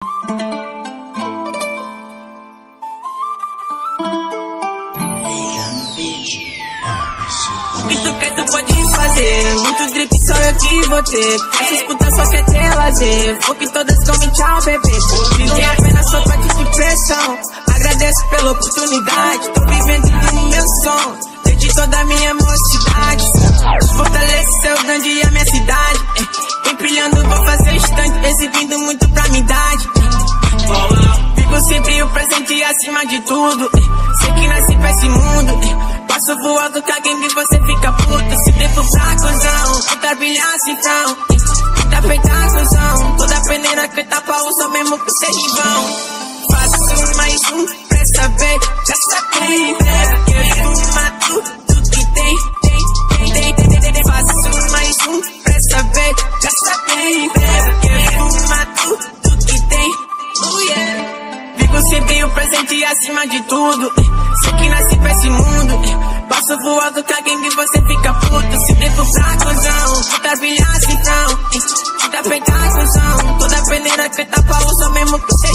O que tu quer, tu pode fazer. Muito drip, só eu que vou ter. Essas putas só quer ter lazer. Vou que todas comem tchau, bebê. Viver apenas só parte de pressão. Agradeço pela oportunidade. Tô vivendo no meu som desde toda a minha mocidade. Fortaleceu o grande e a minha cidade. Empilhando, vou fazer estante. Exibindo muito pra minha idade. Vivo sempre o presente acima de tudo. Sei que nasci pra esse mundo. Passo voando que alguém de você fica puto. Se tempo pra cuzão, puta brilhar cifrão. Tá feita a cuzão. Toda peneira que tá pra usar mesmo que cê rivão. Faço mais pra saber. Já saquei, que fuma tudo que tem. Faço mais pra saber. Já saquei, que fuma tudo que tem. Vivo sempre o presente acima de tudo. Sei que nasci pra esse mundo. Passo voando que alguém de você fica puto. Se tempo pra cuzão, puta brilhar cifrão. Tá feita a cuzão. Toda peneira que tá pra usar mesmo que cê